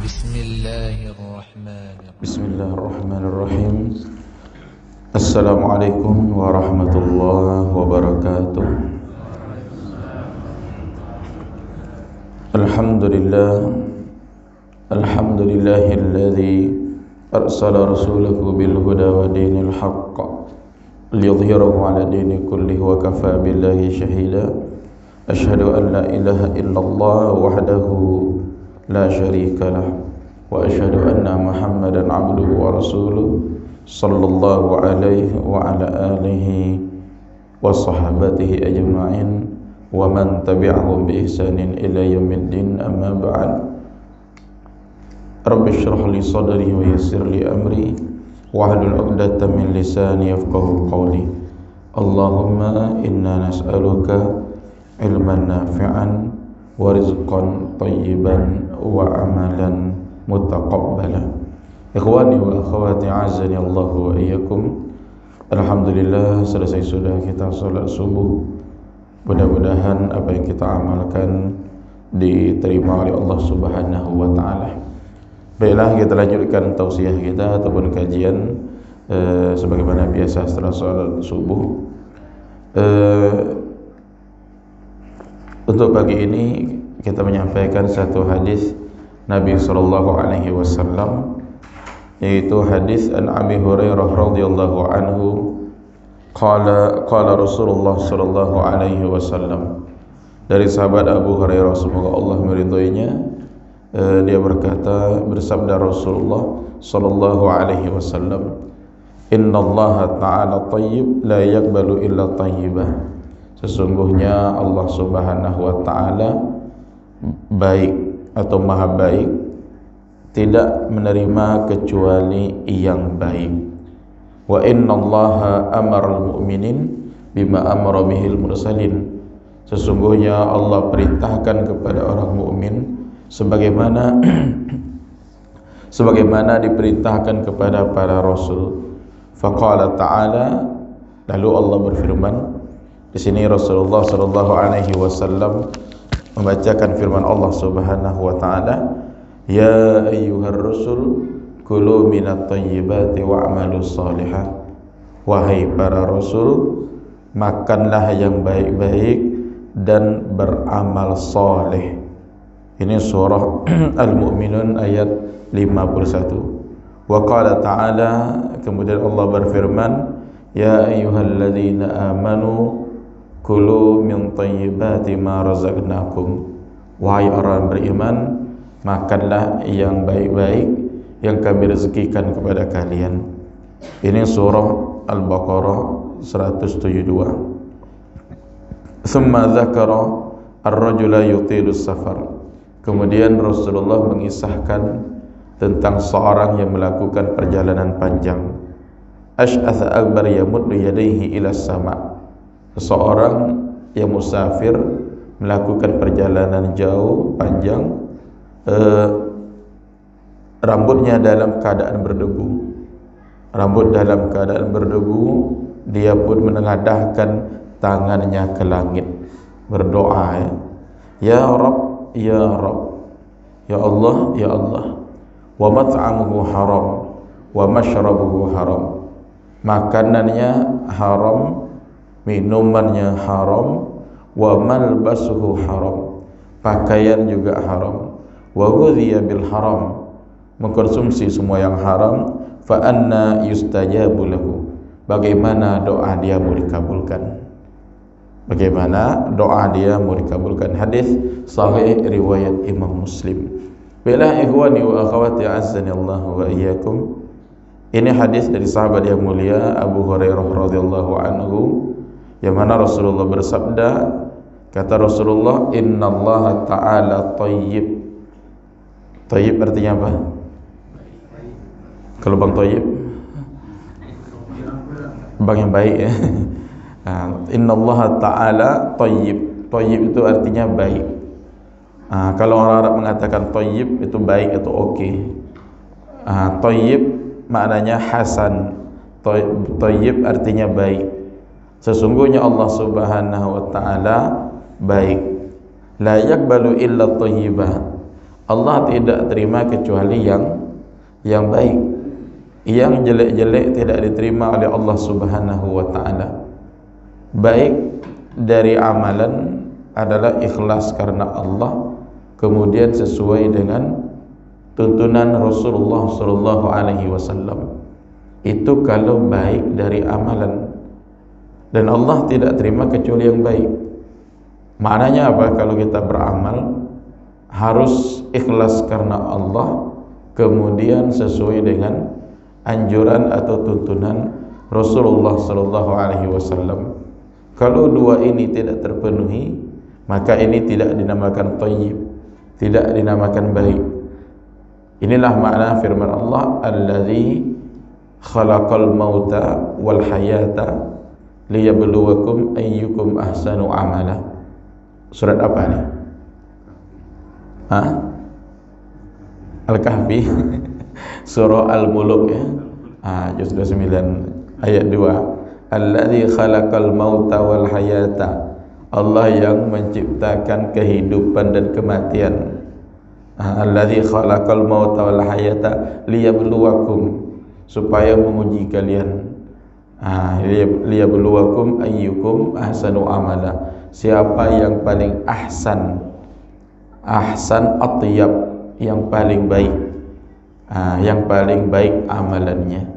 Bismillahirrahmanirrahim. Assalamualaikum warahmatullahi wabarakatuh. Alhamdulillahilladzi arsala rasulahu bil huda wa dinil haqq liyudhhirahu 'ala dini kullihi wa kafaa billahi shahida. Asyhadu an la ilaha illallah wahdahu la syarika lah wa asyhadu anna Muhammadan 'abduhu wa rasuluh sallallahu alaihi wa ala alihi wa sahabatihi ajma'in wa man tabi'ahum bi ihsanin ila yaumiddin, amma ba'd. Rabbi shrah li sadri wa yassir li amri wahlul 'uqdatam min lisani yafqahu qawli. Allahumma inna nas'aluka ilman nafi'an wa rizqan thayyiban wa amalan mutaqabbala. Ikhwani wa akhwati azani Allah wa iyyakum. Alhamdulillah, selesai sudah kita salat subuh. Mudah-mudahan apa yang kita amalkan diterima oleh Allah Subhanahu wa taala. Baiklah, kita lanjutkan tausiah kita ataupun kajian sebagaimana biasa setelah salat subuh. Untuk pagi ini kita menyampaikan satu hadis Nabi sallallahu alaihi wasallam, yaitu hadis an Abi Hurairah radhiyallahu anhu qala Rasulullah sallallahu alaihi wasallam. Dari sahabat Abu Hurairah, semoga Allah meridhoinya, dia berkata, bersabda Rasulullah sallallahu alaihi wasallam, innallaha ta'ala thayyib la yaqbalu illa thayyibah. Sesungguhnya Allah Subhanahu wa taala baik atau maha baik, tidak menerima kecuali yang baik. Wa innallaha amaral mu'minin bima amara bihil mursalin. Sesungguhnya Allah perintahkan kepada orang mukmin sebagaimana diperintahkan kepada para rasul. Faqala ta'ala, lalu Allah berfirman. Di sini Rasulullah sallallahu alaihi wasallam membacakan firman Allah Subhanahu wa taala, ya ayyuhar rusul kulu minat thayyibati wa'malus salihah. Wahai para rasul, makanlah yang baik-baik dan beramal saleh. Ini surah Al-Mu'minun ayat 51. Wa qala ta'ala, kemudian Allah berfirman, ya ayyuhalladzina amanu kulu min thayyibati ma razaqnakum. Wahai orang beriman, makanlah yang baik-baik yang kami rezekikan kepada kalian. Ini surah Al-Baqarah 172. Thumma dzakara ar-rajula yutilu safar. Kemudian Rasulullah mengisahkan tentang seorang yang melakukan perjalanan panjang. Ash'atha akbar yamuddu yadayhi ila sama'. Seseorang yang musafir melakukan perjalanan jauh panjang, rambutnya dalam keadaan berdebu. Rambut dalam keadaan berdebu, dia pun menengadahkan tangannya ke langit, berdoa, ya Rabb, ya Rabb, ya Allah, ya Allah. Wa mat'amuhu haram wa mashrabuhu haram. Makanannya haram, minumannya haram, wa malbasuhu haram, pakaian juga haram, wa ghudhiya bil haram, mengkonsumsi semua yang haram. Fa anna yustajabu lahu, bagaimana doa dia mau dikabulkan? Bagaimana doa dia mau dikabulkan? Hadis sahih riwayat Imam Muslim. Bila ikhwani wa akhwati azzani Allah wa iyyakum, ini hadis dari sahabat yang mulia Abu Hurairah radhiyallahu anhu, yang mana Rasulullah bersabda, kata Rasulullah, innallaha ta'ala thayyib. Thayyib artinya apa? Kalau bang thayyib, bang yang baik ya. Innallaha ta'ala thayyib. Thayyib itu artinya baik. Kalau orang Arab mengatakan thayyib itu baik atau oke. Thayyib maknanya hasan. Thayyib artinya baik. Sesungguhnya Allah Subhanahu wa taala baik. La yaqbalu illa thayyibah. Allah tidak terima kecuali yang baik. Yang jelek-jelek tidak diterima oleh Allah Subhanahu wa taala. Baik dari amalan adalah ikhlas karena Allah, kemudian sesuai dengan tuntunan Rasulullah sallallahu alaihi wasallam. Itu kalau baik dari amalan. Dan Allah tidak terima kecuali yang baik. Maknanya apa? Kalau kita beramal harus ikhlas karena Allah, kemudian sesuai dengan anjuran atau tuntunan Rasulullah sallallahu alaihi wasallam. Kalau dua ini tidak terpenuhi, maka ini tidak dinamakan thayyib, tidak dinamakan baik. Inilah makna firman Allah, allazi khalaqal mauta wal hayata liyabluwakum ayyukum ahsanu amala. Surat apa nih? Al-Kahfi. Surah Al-Muluk ya. Juz 29 ayat 2. Allazi khalaqal mauta wal hayata. Allah yang menciptakan kehidupan dan kematian. Allazi khalaqal mauta wal hayata liyabluwakum, supaya menguji kalian. Liyabluwakum ayyukum ahsanu amala. Siapa yang paling ahsan atyab, yang paling baik, yang paling baik amalannya.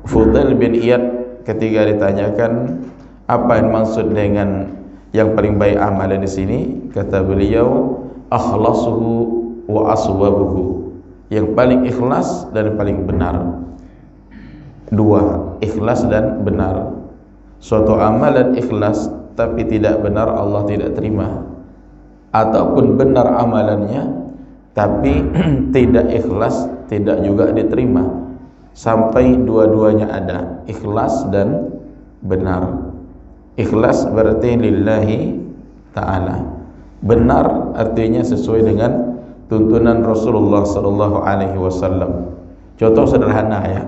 Fudail bin Iyad ketika ditanyakan apa yang maksud dengan yang paling baik amalan di sini, kata beliau, akhlasuhu wa aswabuhu, yang paling ikhlas dan paling benar. Dua, ikhlas dan benar. Suatu amalan ikhlas tapi tidak benar, Allah tidak terima. Ataupun benar amalannya tapi tidak ikhlas, tidak juga diterima. Sampai dua-duanya ada, ikhlas dan benar. Ikhlas berarti lillahi ta'ala. Benar artinya sesuai dengan tuntunan Rasulullah sallallahu alaihi wasallam. Contoh sederhana ya.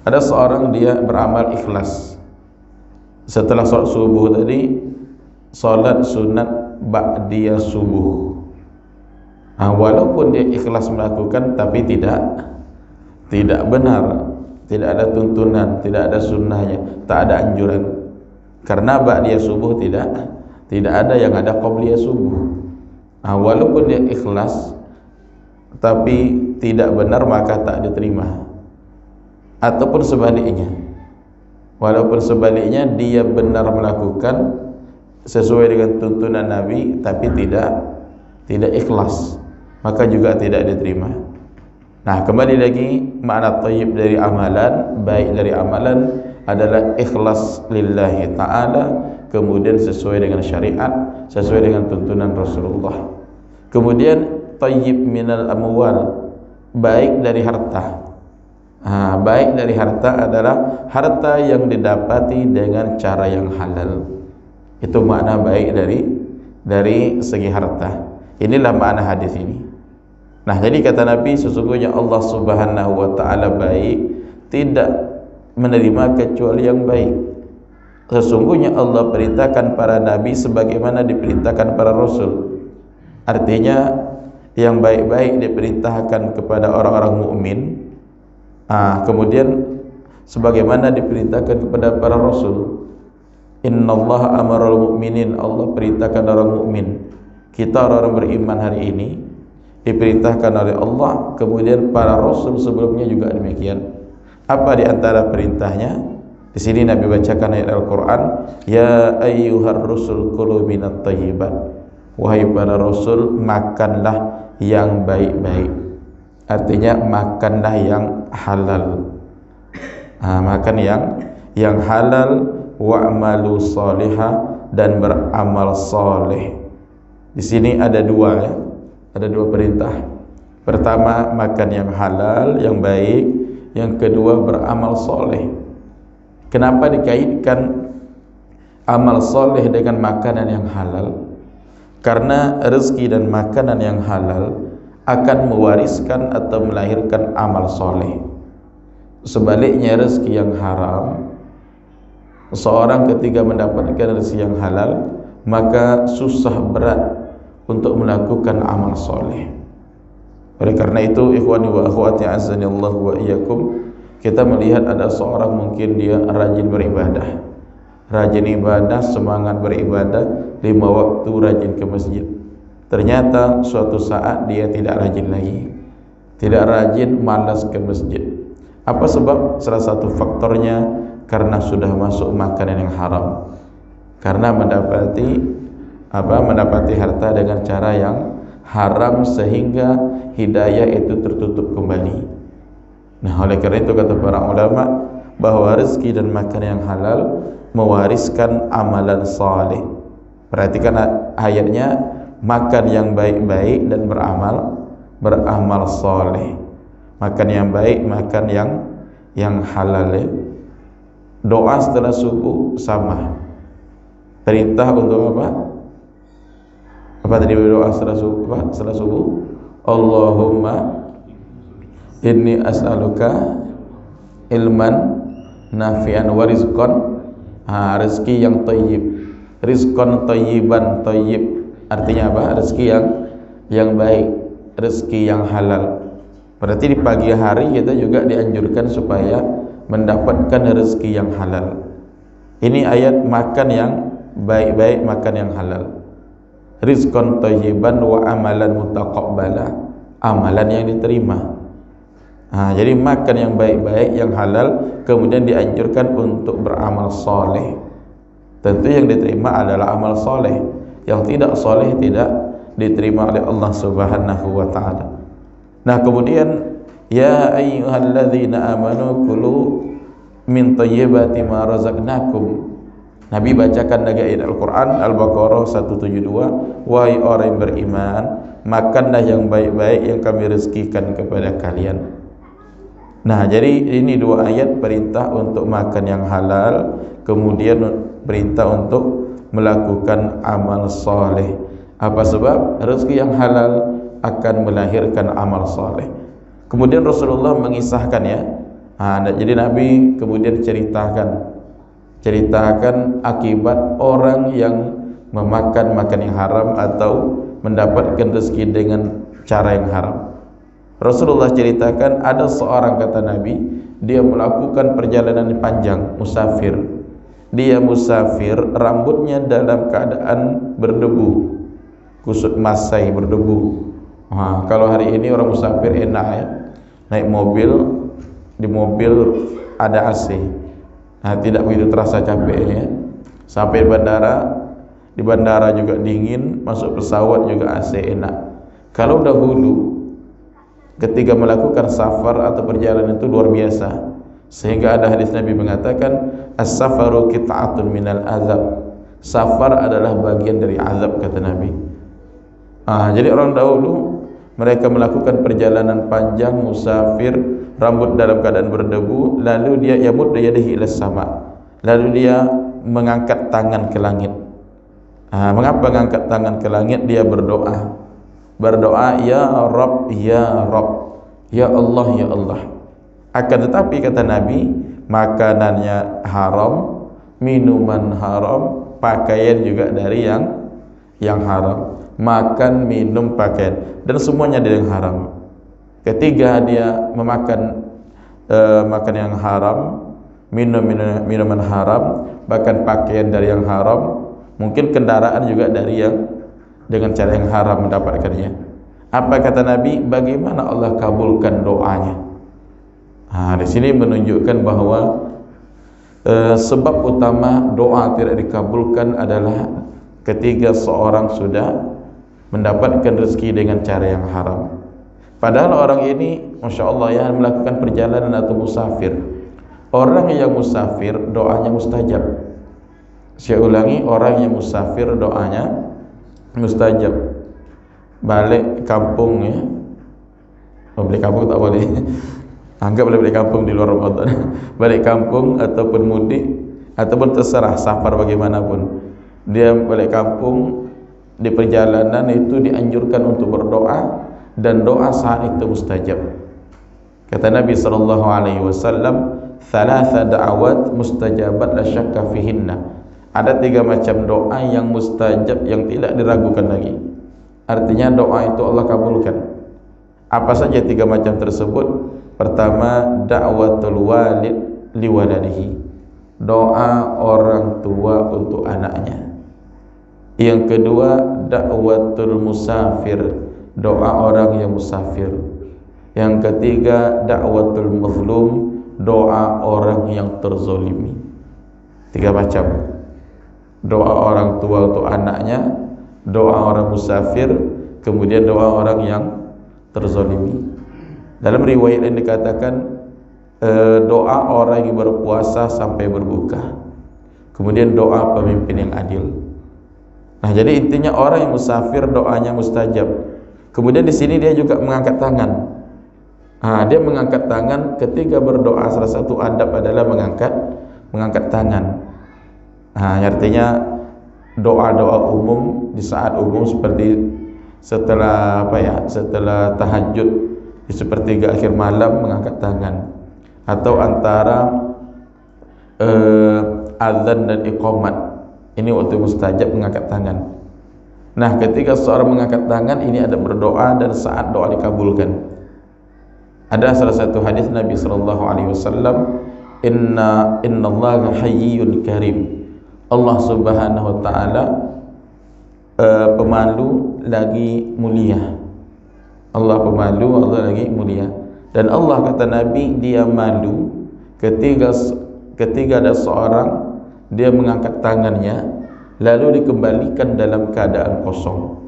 Ada seorang dia beramal ikhlas. Setelah sholat subuh tadi, sholat sunat ba'diyah subuh. Walaupun dia ikhlas melakukan, tapi tidak benar, tidak ada tuntunan, tidak ada sunnahnya, tak ada anjuran. Karena ba'diyah subuh tidak ada, yang ada qabliyah subuh. Walaupun dia ikhlas, tapi tidak benar, maka tak diterima. Ataupun sebaliknya, walaupun sebaliknya dia benar melakukan sesuai dengan tuntunan Nabi tapi tidak ikhlas, maka juga tidak diterima. Nah, kembali lagi, makna thayyib dari amalan, baik dari amalan adalah ikhlas lillahi ta'ala, kemudian sesuai dengan syariat, sesuai dengan tuntunan Rasulullah. Kemudian thayyib minal amwal, baik dari harta. Baik dari harta adalah harta yang didapati dengan cara yang halal. Itu makna baik dari segi harta. Inilah makna hadis ini. Nah, jadi kata Nabi, sesungguhnya Allah Subhanahu wa taala baik, tidak menerima kecuali yang baik. Sesungguhnya Allah perintahkan para nabi sebagaimana diperintahkan para rasul. Artinya yang baik-baik diperintahkan kepada orang-orang mukmin. Kemudian sebagaimana diperintahkan kepada para rasul. Innallaha amaral mu'minin, Allah perintahkan orang mukmin. Kita orang beriman hari ini diperintahkan oleh Allah, kemudian para rasul sebelumnya juga demikian. Apa di antara perintahnya? Di sini Nabi bacakan ayat Al-Qur'an, ya ayyuhar rusul kulu minat thayyibat. Wahai para rasul, makanlah yang baik-baik. Artinya makanlah yang halal. Makan yang halal, wa'malu salihah, dan beramal saleh. Di sini ada dua ya. Ada dua perintah. Pertama, makan yang halal, yang baik. Yang kedua, beramal soleh. Kenapa dikaitkan amal soleh dengan makanan yang halal? Karena rezeki dan makanan yang halal akan mewariskan atau melahirkan amal soleh. Sebaliknya, rezeki yang haram, seorang ketika mendapatkan rezeki yang halal, maka susah berat untuk melakukan amal soleh. Oleh karena itu, ikhwani wa akhwati azanillahu wa iyyakum, kita melihat ada seorang mungkin dia rajin beribadah, rajin ibadah, semangat beribadah, 5 waktu rajin ke masjid. Ternyata suatu saat dia tidak rajin lagi, tidak rajin, malas ke masjid. Apa sebab? Salah satu faktornya karena sudah masuk makanan yang haram, karena mendapati harta dengan cara yang haram sehingga hidayah itu tertutup kembali. Nah, oleh karena itu kata para ulama bahwa rezeki dan makan yang halal mewariskan amalan saleh. Perhatikan ayatnya, makan yang baik-baik dan beramal saleh. Makan yang baik, makan yang halal. Doa setelah subuh sama. Perintah untuk apa? Apa tadi doa setelah subuh? Allahumma inni as'aluka ilman nafi'an wa rizqan, rezeki yang thayyib. Rizqan thayyiban, thayyib artinya apa? Rezeki yang baik, rezeki yang halal. Berarti di pagi hari kita juga dianjurkan supaya mendapatkan rezeki yang halal. Ini ayat makan yang baik-baik, makan yang halal. Rizqan thayyiban wa amalan mutaqabbala, amalan yang diterima. Jadi makan yang baik-baik, yang halal, kemudian dianjurkan untuk beramal soleh. Tentu yang diterima adalah amal soleh. Yang tidak soleh tidak diterima oleh Allah Subhanahu wa ta'ala. Nah, kemudian ya ayyuhalladzina amanu kulu min thayyibati ma razaqnakum. Nabi bacakan lagi ayat Al-Quran Al-Baqarah 172, wahai orang yang beriman, makanlah yang baik-baik yang kami rezekikan kepada kalian. Nah, jadi ini 2 ayat, perintah untuk makan yang halal, kemudian perintah untuk melakukan amal soleh. Apa sebab? Rezeki yang halal akan melahirkan amal soleh. Kemudian Rasulullah mengisahkan ya. Jadi Nabi kemudian ceritakan akibat orang yang memakan yang haram atau mendapatkan rezeki dengan cara yang haram. Rasulullah ceritakan ada seorang, kata Nabi, dia melakukan perjalanan panjang, musafir. Dia musafir, rambutnya dalam keadaan berdebu, kusut masai, berdebu. Kalau hari ini orang musafir enak ya, naik mobil, di mobil ada AC. Tidak begitu terasa capeknya. Sampai di bandara juga dingin, masuk pesawat juga AC enak. Kalau dahulu ketika melakukan safar atau perjalanan itu luar biasa, sehingga ada hadis Nabi mengatakan as-safaru qit'atun minal azab. Safar adalah bagian dari azab, kata Nabi. Jadi orang dahulu mereka melakukan perjalanan panjang, musafir, rambut dalam keadaan berdebu, lalu dia yamuddu yadihi ila sama, lalu dia mengangkat tangan ke langit. Mengapa mengangkat tangan ke langit? Dia berdoa, ya Rabb, ya Rabb, ya Allah, ya Allah. Akan tetapi kata Nabi, makanannya haram, minuman haram, pakaian juga dari yang haram. Makan, minum, pakaian, dan semuanya dari yang haram. Ketiga, dia memakan makan yang haram, minuman haram, bahkan pakaian dari yang haram, mungkin kendaraan juga dari yang dengan cara yang haram mendapatkannya. Apa kata Nabi? Bagaimana Allah kabulkan doanya? Di sini menunjukkan bahwa sebab utama doa tidak dikabulkan adalah ketika seorang sudah mendapatkan rezeki dengan cara yang haram. Padahal orang ini, Masya Allah ya, melakukan perjalanan atau musafir. Orang yang musafir doanya mustajab. Saya ulangi, orang yang musafir doanya mustajab. Balik kampung ya, balik kampung tak boleh. Anggap balik kampung di luar Ramadan. Balik kampung ataupun mudik ataupun terserah safar bagaimanapun, dia balik kampung, di perjalanan itu dianjurkan untuk berdoa, dan doa saat itu mustajab. Kata Nabi sallallahu alaihi wasallam, "Thalatha da'awat mustajabat la syakka fihinna." Ada 3 macam doa yang mustajab, yang tidak diragukan lagi. artinya doa itu Allah kabulkan. Apa saja 3 macam tersebut? Pertama, da'watul walid liwaladihi, doa orang tua untuk anaknya. Yang kedua, da'watul musafir, doa orang yang musafir. Yang ketiga, da'watul mazlum, doa orang yang terzolimi. 3 macam. Doa orang tua untuk anaknya, doa orang musafir, kemudian doa orang yang terzolimi. Dalam riwayat yang dikatakan doa orang yang berpuasa sampai berbuka, kemudian doa pemimpin yang adil. Nah, jadi intinya orang yang musafir doanya mustajab. Kemudian di sini dia juga mengangkat tangan. Dia mengangkat tangan ketika berdoa. Salah satu adab adalah mengangkat tangan. Artinya doa-doa umum di saat umum seperti setelah setelah tahajud, di sepertiga akhir malam mengangkat tangan, atau antara azan dan iqamat, ini waktu mustajab mengangkat tangan. Nah, ketika seorang mengangkat tangan ini ada berdoa dan saat doa dikabulkan. Ada salah satu hadis Nabi sallallahu alaihi wasallam, innallaha hayyun karim, Allah Subhanahu wa taala pemalu lagi mulia. Allah pemalu, Allah lagi mulia. Dan Allah, kata Nabi, dia malu ketika ada seorang dia mengangkat tangannya lalu dikembalikan dalam keadaan kosong.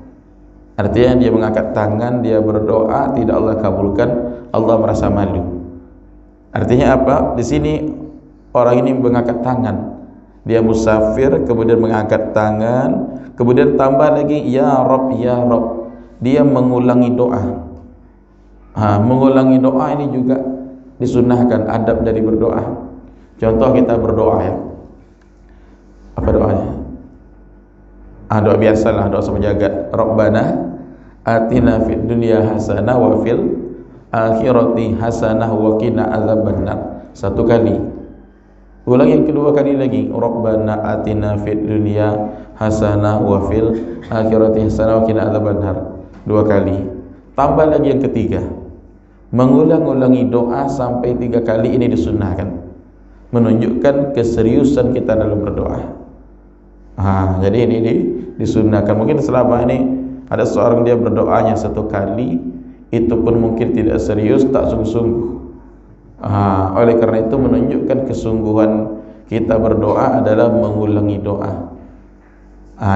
Artinya dia mengangkat tangan, dia berdoa, tidak Allah kabulkan, Allah merasa malu. Artinya apa? Di sini orang ini mengangkat tangan, dia musafir, kemudian mengangkat tangan, kemudian tambah lagi ya Rabb, ya Rabb, dia mengulangi doa. Mengulangi doa ini juga disunnahkan, adab dari berdoa. Contoh kita berdoa ya, apa doanya? Doa biasalah, doa semenjagat. Rabbana atina fid dunya hasanah wa fil akhirati hasanah wa qina azabannar. 1 kali. Ulang yang kedua kali lagi. Rabbana atina fid dunya hasanah wa fil akhirati hasanah wa qina azabannar. 2 kali. Tambah lagi yang ketiga. Mengulang-ulangi doa sampai 3 kali ini disunnahkan, menunjukkan keseriusan kita dalam berdoa. Jadi ini disunnahkan. Mungkin selama ini ada seorang dia berdoanya 1 kali, itu pun mungkin tidak serius, tak sungguh-sungguh. Oleh karena itu menunjukkan kesungguhan kita berdoa adalah mengulangi doa.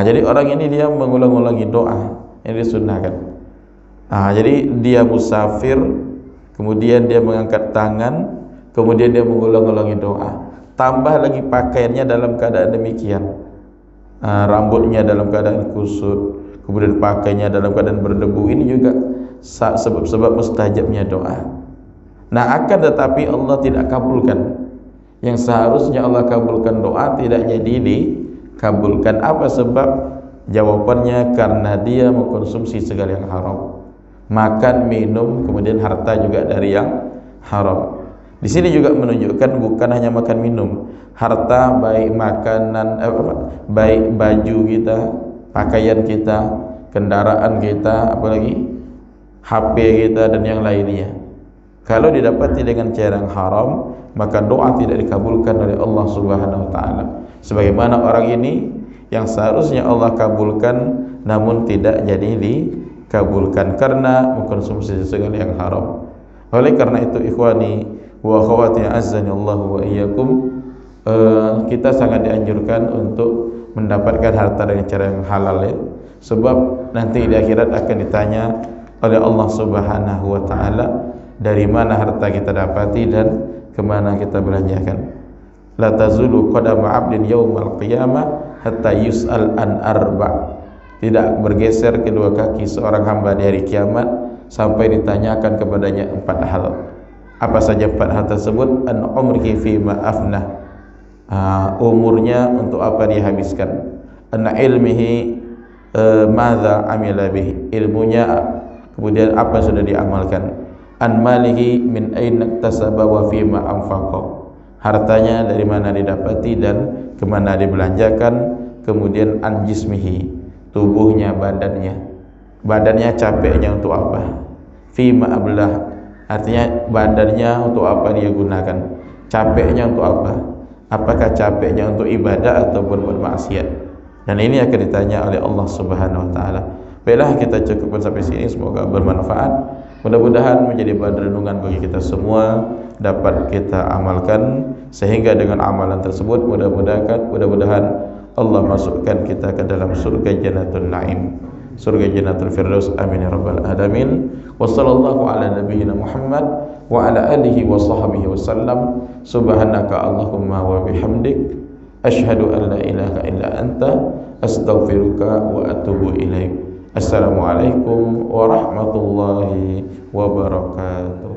Jadi orang ini dia mengulang-ulangi doa, ini disunnahkan. Jadi dia musafir, kemudian dia mengangkat tangan, kemudian dia mengulang-ulangi doa. Tambah lagi pakaiannya dalam keadaan demikian, rambutnya dalam keadaan kusut, kemudian pakainya dalam keadaan berdebu. Ini juga sebab-sebab mustajabnya doa. Nah, akan tetapi Allah tidak kabulkan. Yang seharusnya Allah kabulkan doa tidak jadi dikabulkan. Apa sebab? Jawabannya karena dia mengkonsumsi segala yang haram, makan, minum, kemudian harta juga dari yang haram. Di sini juga menunjukkan bukan hanya makan minum, harta, baik makanan, baik baju kita, pakaian kita, kendaraan kita, apalagi HP kita dan yang lainnya. Kalau didapati dengan cara yang haram, maka doa tidak dikabulkan oleh Allah Subhanahu wa taala. Sebagaimana orang ini yang seharusnya Allah kabulkan namun tidak jadi dikabulkan karena mengkonsumsi segala yang haram. Oleh karena itu ikhwani wa akhwati azzani Allah wa iyyakum, kita sangat dianjurkan untuk mendapatkan harta dengan cara yang halal ya. Sebab nanti di akhirat akan ditanya oleh Allah Subhanahu wa taala dari mana harta kita dapati dan kemana kita belanjakan. La tazulu qadama 'abdin yaumal qiyamah hatta yus'al an arba'. Tidak bergeser kedua kaki seorang hamba di hari kiamat sampai ditanyakan kepadanya 4 hal. Apa saja 4 hal tersebut? An umrihi fi ma afnah, umurnya untuk apa dia habiskan. An ilmihi madza amila bihi, ilmunya kemudian apa yang sudah diamalkan. An malihi min aina iktasaba wa fi ma anfaqa, hartanya dari mana didapati dan kemana dibelanjakan. Kemudian an jismihi, tubuhnya, badannya, badannya capeknya untuk apa? Fima ablah, artinya badannya untuk apa dia gunakan, capeknya untuk apa? Apakah capeknya untuk ibadah atau berbuat maksiat? Dan ini akan ditanya oleh Allah Subhanahu wa taala. Baiklah, kita cukupkan sampai sini, semoga bermanfaat. Mudah-mudahan menjadi bahan renungan bagi kita semua, dapat kita amalkan, sehingga dengan amalan tersebut mudah-mudahan Allah masukkan kita ke dalam surga Jannatul Naim, surga Jannatul Firdaus. Amin ya rabbal alamin. Wassallallahu ala nabiyyina Muhammad wa ala alihi wa sahbihi wasallam. Subhanaka Allahumma wa bihamdik, asyhadu an la ilaha illa anta, astaghfiruka wa atubu ilaik. Assalamualaikum warahmatullahi wabarakatuh.